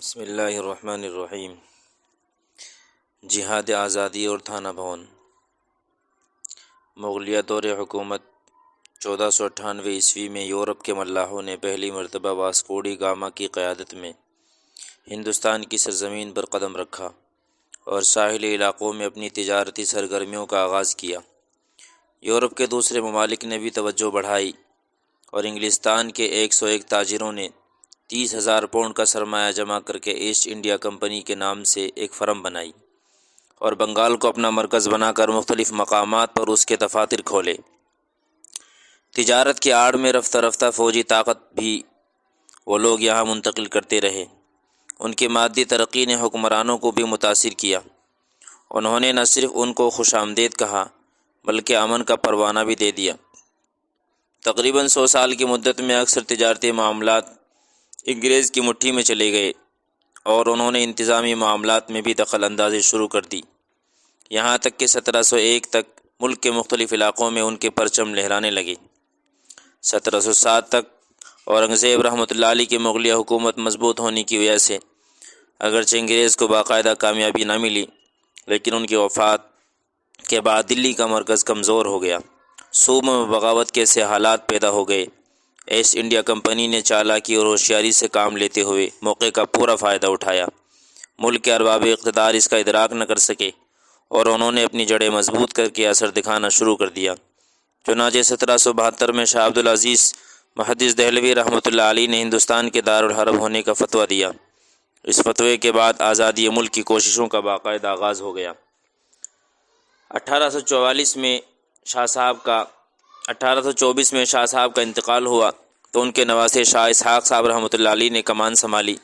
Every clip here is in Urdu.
بسم اللہ الرحمن الرحیم۔ جہاد آزادی اور تھانہ بھون۔ مغلیہ دور حکومت 1498 عیسوی میں یورپ کے ملاحوں نے پہلی مرتبہ واسکو ڈی گاما کی قیادت میں ہندوستان کی سرزمین پر قدم رکھا اور ساحلی علاقوں میں اپنی تجارتی سرگرمیوں کا آغاز کیا۔ یورپ کے دوسرے ممالک نے بھی توجہ بڑھائی اور انگلستان کے 101 تاجروں نے 30,000 پاؤنڈ کا سرمایہ جمع کر کے ایسٹ انڈیا کمپنی کے نام سے ایک فرم بنائی اور بنگال کو اپنا مرکز بنا کر مختلف مقامات پر اس کے دفاتر کھولے۔ تجارت کی آڑ میں رفتہ رفتہ فوجی طاقت بھی وہ لوگ یہاں منتقل کرتے رہے۔ ان کی مادی ترقی نے حکمرانوں کو بھی متاثر کیا۔ انہوں نے نہ صرف ان کو خوش آمدید کہا بلکہ امن کا پروانہ بھی دے دیا۔ تقریباً 100 سال کی مدت میں اکثر تجارتی معاملات انگریز کی مٹھی میں چلے گئے اور انہوں نے انتظامی معاملات میں بھی دخل اندازی شروع کر دی، یہاں تک کہ 1701 تک ملک کے مختلف علاقوں میں ان کے پرچم لہرانے لگے۔ 1707 تک اورنگزیب رحمۃ اللہ علیہ کی مغلیہ حکومت مضبوط ہونے کی وجہ سے اگرچہ انگریز کو باقاعدہ کامیابی نہ ملی، لیکن ان کی وفات کے بعد دلی کا مرکز کمزور ہو گیا۔ صوبوں میں بغاوت کے سے حالات پیدا ہو گئے۔ ایسٹ انڈیا کمپنی نے چالاکی اور ہوشیاری سے کام لیتے ہوئے موقع کا پورا فائدہ اٹھایا۔ ملک کے ارباب اقتدار اس کا ادراک نہ کر سکے اور انہوں نے اپنی جڑیں مضبوط کر کے اثر دکھانا شروع کر دیا۔ چنانچہ 1772 میں شاہ عبدالعزیز محدث دہلوی رحمۃ اللہ علیہ نے ہندوستان کے دارالحرب ہونے کا فتویٰ دیا۔ اس فتوے کے بعد آزادی ملک کی کوششوں کا باقاعدہ آغاز ہو گیا۔ 1824 میں شاہ صاحب کا انتقال ہوا تو ان کے نواسے شاہ اسحاق صاحب رحمۃ اللہ علیہ نے کمان سنبھالی۔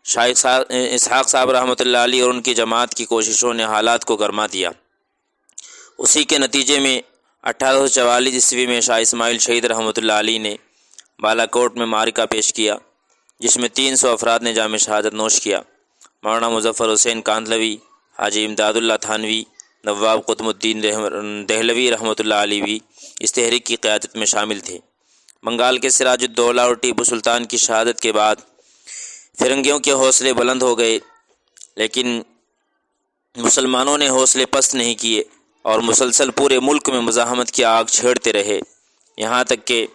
شاہ اسحاق صاحب رحمۃ اللہ علیہ اور ان کی جماعت کی کوششوں نے حالات کو گرما دیا۔ اسی کے نتیجے میں 1844 عیسوی میں شاہ اسماعیل شہید رحمۃ اللہ علیہ نے بالا کوٹ میں معرکہ پیش کیا جس میں 300 افراد نے جام شہادت نوش کیا۔ مولانا مظفر حسین کاندھلوی، حاجی امداد اللہ تھانوی، نواب قطب الدین دہلوی رحمۃ اللہ علیہ بھی اس تحریک کی قیادت میں شامل تھے۔ بنگال کے سراج الدولہ اور ٹیپو سلطان کی شہادت کے بعد فرنگیوں کے حوصلے بلند ہو گئے، لیکن مسلمانوں نے حوصلے پست نہیں کیے اور مسلسل پورے ملک میں مزاحمت کی آگ چھیڑتے رہے، یہاں تک کہ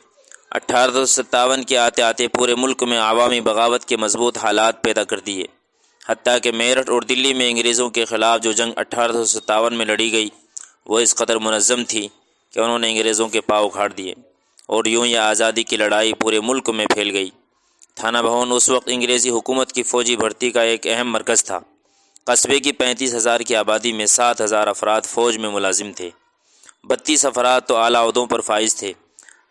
1857 کے آتے آتے پورے ملک میں عوامی بغاوت کے مضبوط حالات پیدا کر دیے۔ حتیٰ کہ میرٹھ اور دلی میں انگریزوں کے خلاف جو جنگ 1857 میں لڑی گئی وہ اس قدر منظم تھی کہ انہوں نے انگریزوں کے پاؤں اکھاڑ دیے اور یوں یہ آزادی کی لڑائی پورے ملک میں پھیل گئی۔ تھانہ بھون اس وقت انگریزی حکومت کی فوجی بھرتی کا ایک اہم مرکز تھا۔ قصبے کی 35,000 کی آبادی میں 7,000 افراد فوج میں ملازم تھے۔ 32 افراد تو اعلیٰ عہدوں پر فائز تھے۔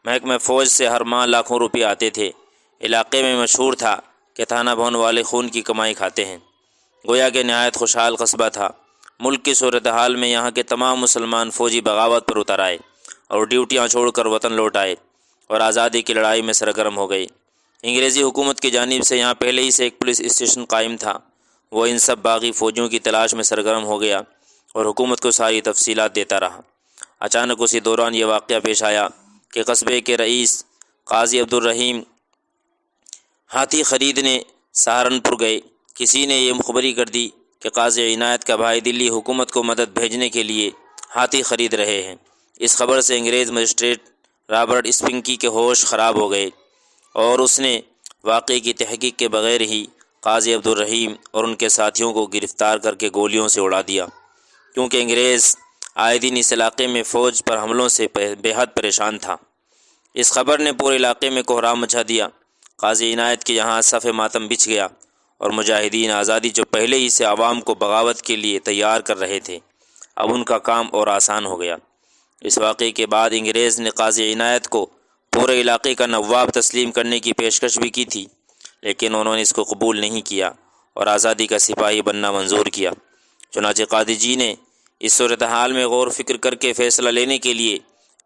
محکمہ فوج سے ہر ماہ لاکھوں روپے آتے تھے۔ علاقے میں مشہور تھا کہ تھانہ بھون والے خون کی کمائی کھاتے ہیں۔ گویا کہ نہایت خوشحال قصبہ تھا۔ ملک کی صورتحال میں یہاں کے تمام مسلمان فوجی بغاوت پر اتر آئے اور ڈیوٹیاں چھوڑ کر وطن لوٹ آئے اور آزادی کی لڑائی میں سرگرم ہو گئے۔ انگریزی حکومت کی جانب سے یہاں پہلے ہی سے ایک پولیس اسٹیشن قائم تھا، وہ ان سب باغی فوجیوں کی تلاش میں سرگرم ہو گیا اور حکومت کو ساری تفصیلات دیتا رہا۔ اچانک اسی دوران یہ واقعہ پیش آیا کہ قصبے کے رئیس قاضی عبدالرحیم ہاتھی خریدنے سہارنپور گئے۔ کسی نے یہ مخبری کر دی کہ قاضی عنایت کا بھائی دلی حکومت کو مدد بھیجنے کے لیے ہاتھی خرید رہے ہیں۔ اس خبر سے انگریز مجسٹریٹ رابرٹ اسپنکی کے ہوش خراب ہو گئے اور اس نے واقعے کی تحقیق کے بغیر ہی قاضی عبدالرحیم اور ان کے ساتھیوں کو گرفتار کر کے گولیوں سے اڑا دیا، کیونکہ انگریز آئے دن اس علاقے میں فوج پر حملوں سے بے حد پریشان تھا۔ اس خبر نے پورے علاقے میں کوہرام مچا دیا۔ قاضی عنایت کے یہاں صف ماتم بچھ گیا اور مجاہدین آزادی جو پہلے ہی سے عوام کو بغاوت کے لیے تیار کر رہے تھے، اب ان کا کام اور آسان ہو گیا۔ اس واقعے کے بعد انگریز نے قاضی عنایت کو پورے علاقے کا نواب تسلیم کرنے کی پیشکش بھی کی تھی، لیکن انہوں نے اس کو قبول نہیں کیا اور آزادی کا سپاہی بننا منظور کیا۔ چنانچہ قاضی جی نے اس صورتحال میں غور و فکر کر کے فیصلہ لینے کے لیے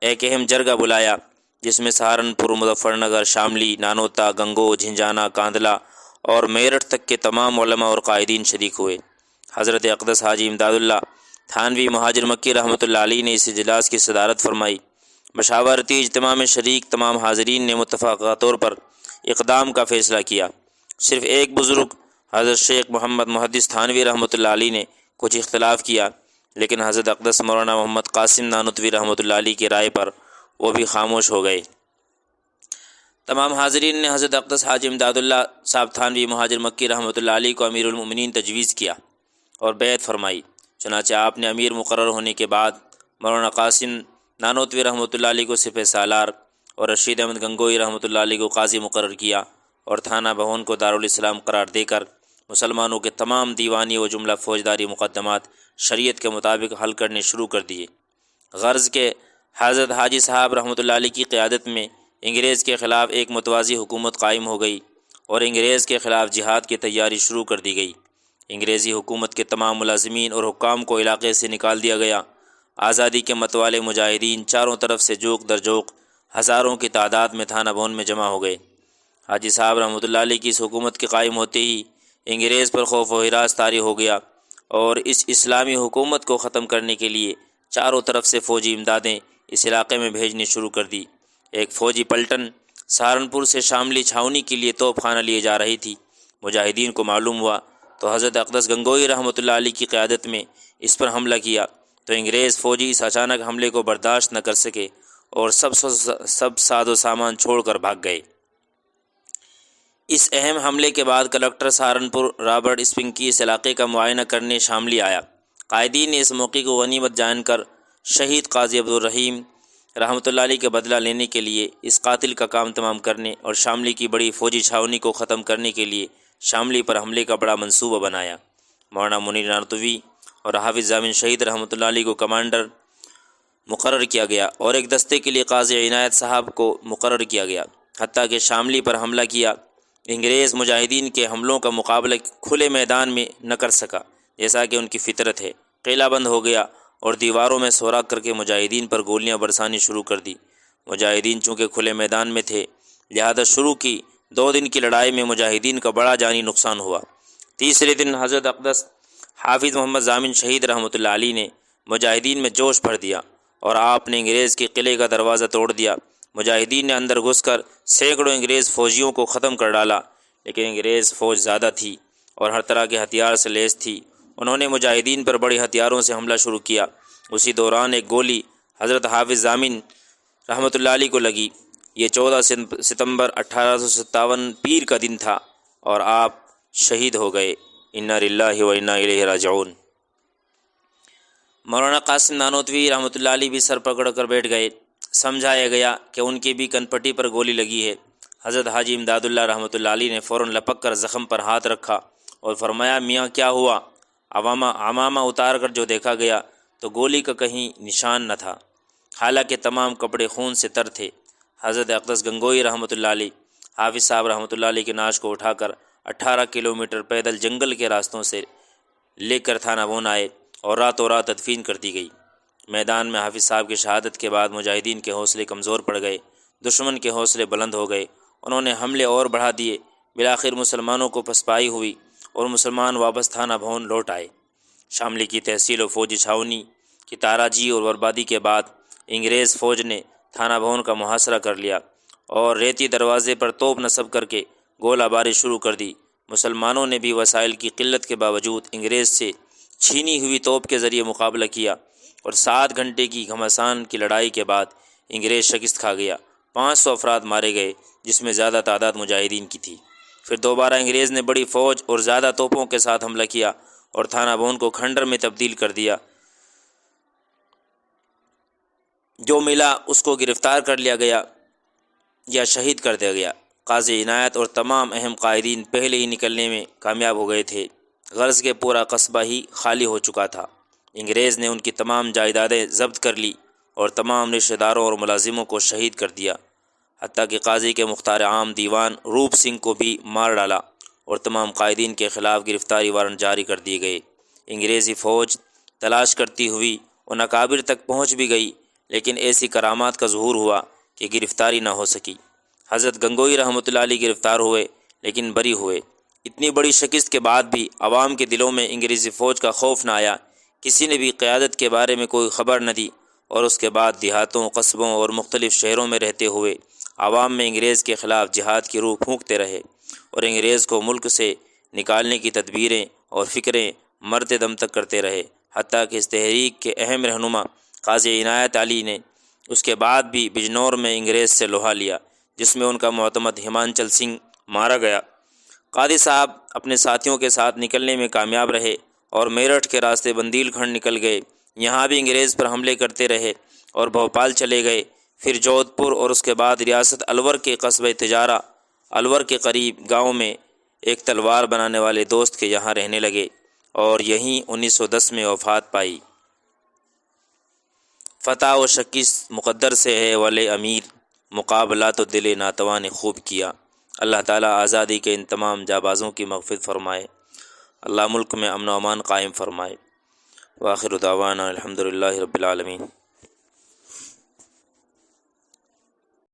ایک اہم جرگہ بلایا، جس میں سہارنپور، مظفر نگر، شاملی، نانوتا، گنگو، جھنجھانا، کاندھلا اور میرٹھ تک کے تمام علماء اور قائدین شریک ہوئے۔ حضرت اقدس حاجی امداد اللہ تھانوی مہاجر مکی رحمۃ اللہ علیہ نے اس اجلاس کی صدارت فرمائی۔ مشاورتی اجتماع میں شریک تمام حاضرین نے متفقہ طور پر اقدام کا فیصلہ کیا۔ صرف ایک بزرگ حضرت شیخ محمد محدث تھانوی رحمۃ اللہ علیہ نے کچھ اختلاف کیا، لیکن حضرت اقدس مولانا محمد قاسم نانوتوی رحمۃ اللہ علیہ کی رائے پر وہ بھی خاموش ہو گئے۔ تمام حاضرین نے حضرت اقدس حاجی امداد اللہ صاحب تھانوی مہاجر مکی رحمۃ اللہ علیہ کو امیر المؤمنین تجویز کیا اور بیعت فرمائی۔ چنانچہ آپ نے امیر مقرر ہونے کے بعد مولانا قاسم نانوتوی رحمۃ اللہ علیہ کو سپہ سالار اور رشید احمد گنگوئی رحمۃ اللہ علیہ کو قاضی مقرر کیا اور تھانہ بہون کو دارالاسلام قرار دے کر مسلمانوں کے تمام دیوانی و جملہ فوجداری مقدمات شریعت کے مطابق حل کرنے شروع کر دیے۔ غرض کہ حضرت حاجی صاحب رحمۃ اللہ علیہ کی قیادت میں انگریز کے خلاف ایک متوازی حکومت قائم ہو گئی اور انگریز کے خلاف جہاد کی تیاری شروع کر دی گئی۔ انگریزی حکومت کے تمام ملازمین اور حکام کو علاقے سے نکال دیا گیا۔ آزادی کے متوالے مجاہدین چاروں طرف سے جوق در جوق ہزاروں کی تعداد میں تھانہ بہون میں جمع ہو گئے۔ حاجی صاحب رحمۃ اللہ علیہ کی اس حکومت کے قائم ہوتے ہی انگریز پر خوف و ہراس طاری ہو گیا اور اس اسلامی حکومت کو ختم کرنے کے لیے چاروں طرف سے فوجی امدادیں اس علاقے میں بھیجنی شروع کر دی۔ ایک فوجی پلٹن سہارنپور سے شاملی چھاؤنی کے لیے توپ خانہ لیے جا رہی تھی۔ مجاہدین کو معلوم ہوا تو حضرت اقدس گنگوئی رحمۃ اللہ علیہ کی قیادت میں اس پر حملہ کیا تو انگریز فوجی اس اچانک حملے کو برداشت نہ کر سکے اور سب ساز و سامان چھوڑ کر بھاگ گئے۔ اس اہم حملے کے بعد کلکٹر سہارنپور رابرٹ اسپنکی اس علاقے کا معائنہ کرنے شاملی آیا۔ قائدین نے اس موقع کو غنیمت جان کر شہید قاضی عبدالرحیم رحمۃ اللہ علیہ کا بدلہ لینے کے لیے اس قاتل کا کام تمام کرنے اور شاملی کی بڑی فوجی چھاونی کو ختم کرنے کے لیے شاملی پر حملے کا بڑا منصوبہ بنایا۔ مولانا منیر نانوتوی اور حافظ ضامن شہید رحمۃ اللہ علیہ کو کمانڈر مقرر کیا گیا اور ایک دستے کے لیے قاضی عنایت صاحب کو مقرر کیا گیا۔ حتیٰ کہ شاملی پر حملہ کیا انگریز مجاہدین کے حملوں کا مقابلہ کھلے میدان میں نہ کر سکا، جیسا کہ ان کی فطرت ہے۔ قلعہ بند ہو گیا اور دیواروں میں سوراخ کر کے مجاہدین پر گولیاں برسانی شروع کر دی۔ مجاہدین چونکہ کھلے میدان میں تھے لہذا شروع کی 2 دن کی لڑائی میں مجاہدین کا بڑا جانی نقصان ہوا۔ تیسرے دن حضرت اقدس حافظ محمد ضامن شہید رحمۃ اللہ علیہ نے مجاہدین میں جوش بھر دیا اور آپ نے انگریز کے قلعے کا دروازہ توڑ دیا۔ مجاہدین نے اندر گھس کر سینکڑوں انگریز فوجیوں کو ختم کر ڈالا، لیکن انگریز فوج زیادہ تھی اور ہر طرح کے ہتھیار سے لیس تھی۔ انہوں نے مجاہدین پر بڑے ہتھیاروں سے حملہ شروع کیا۔ اسی دوران ایک گولی حضرت حافظ ضامن رحمۃ اللہ علیہ کو لگی۔ یہ 14 ستمبر 1857 پیر کا دن تھا اور آپ شہید ہو گئے۔ انا للہ و انا الیہ راجعون۔ مولانا قاسم نانوتوی رحمۃ اللہ علیہ بھی سر پکڑ کر بیٹھ گئے۔ سمجھایا گیا کہ ان کی بھی کنپٹی پر گولی لگی ہے۔ حضرت حاجی امداد اللہ رحمۃ اللہ علیہ نے فوراً لپک کر زخم پر ہاتھ رکھا اور فرمایا، میاں کیا ہوا؟ عمامہ اتار کر جو دیکھا گیا تو گولی کا کہیں نشان نہ تھا، حالانکہ تمام کپڑے خون سے تر تھے۔ حضرت اقدس گنگوئی رحمۃ اللہ علیہ حافظ صاحب رحمۃ اللہ علیہ کی نعش کو اٹھا کر 18 کلومیٹر پیدل جنگل کے راستوں سے لے کر تھانہ بہون آئے اور راتوں رات تدفین کر دی گئی۔ میدان میں حافظ صاحب کی شہادت کے بعد مجاہدین کے حوصلے کمزور پڑ گئے، دشمن کے حوصلے بلند ہو گئے۔ انہوں نے حملے اور بڑھا دیے۔ بالآخر مسلمانوں کو پسپائی ہوئی اور مسلمان واپس تھانہ بہون لوٹ آئے۔ شاملی کی تحصیل و فوجی چھاونی کی تاراجی اور بربادی کے بعد انگریز فوج نے تھانہ بہون کا محاصرہ کر لیا اور ریتی دروازے پر توپ نصب کر کے گولہ باری شروع کر دی۔ مسلمانوں نے بھی وسائل کی قلت کے باوجود انگریز سے چھینی ہوئی توپ کے ذریعے مقابلہ کیا اور 7 گھنٹے کی گھمسان کی لڑائی کے بعد انگریز شکست کھا گیا۔ 500 افراد مارے گئے، جس میں زیادہ تعداد مجاہدین کی تھی۔ پھر دوبارہ انگریز نے بڑی فوج اور زیادہ توپوں کے ساتھ حملہ کیا اور تھانہ بہون کو کھنڈر میں تبدیل کر دیا۔ جو ملا اس کو گرفتار کر لیا گیا یا شہید کر دیا گیا۔ قاضی عنایت اور تمام اہم قائدین پہلے ہی نکلنے میں کامیاب ہو گئے تھے، غرض کہ پورا قصبہ ہی خالی ہو چکا تھا۔ انگریز نے ان کی تمام جائیدادیں ضبط کر لی اور تمام رشتہ داروں اور ملازموں کو شہید کر دیا، حتیٰ کہ قاضی کے مختار عام دیوان روپ سنگھ کو بھی مار ڈالا اور تمام قائدین کے خلاف گرفتاری وارنٹ جاری کر دیے گئے۔ انگریزی فوج تلاش کرتی ہوئی ان اکابر تک پہنچ بھی گئی، لیکن ایسی کرامات کا ظہور ہوا کہ گرفتاری نہ ہو سکی۔ حضرت گنگوئی رحمۃ اللہ علیہ گرفتار ہوئے لیکن بری ہوئے۔ اتنی بڑی شکست کے بعد بھی عوام کے دلوں میں انگریزی فوج کا خوف نہ آیا، کسی نے بھی قیادت کے بارے میں کوئی خبر نہ دی، اور اس کے بعد دیہاتوں، قصبوں اور مختلف شہروں میں رہتے ہوئے عوام میں انگریز کے خلاف جہاد کی روح پھونکتے رہے اور انگریز کو ملک سے نکالنے کی تدبیریں اور فکریں مرتے دم تک کرتے رہے، حتیٰ کہ اس تحریک کے اہم رہنما قاضی عنایت علی نے اس کے بعد بھی بجنور میں انگریز سے لوہا لیا، جس میں ان کا معتمد ہمانچل سنگھ مارا گیا۔ قاضی صاحب اپنے ساتھیوں کے ساتھ نکلنے میں کامیاب رہے اور میرٹھ کے راستے بندیل کھنڈ نکل گئے، یہاں بھی انگریز پر حملے کرتے رہے اور بھوپال چلے گئے، پھر جودھ پور اور اس کے بعد ریاست الور کے قصبہ تجارہ الور کے قریب گاؤں میں ایک تلوار بنانے والے دوست کے یہاں رہنے لگے اور یہیں 1910 میں وفات پائی۔ فتح و شکست مقدر سے ہے ولے امیر، مقابلہ تو دل ناتواں نے خوب کیا۔ اللہ تعالیٰ آزادی کے ان تمام جانبازوں کی مغفرت فرمائے، اللہ ملک میں امن و امان قائم فرمائے۔ وآخر دعوانا الحمدللہ رب العالمین۔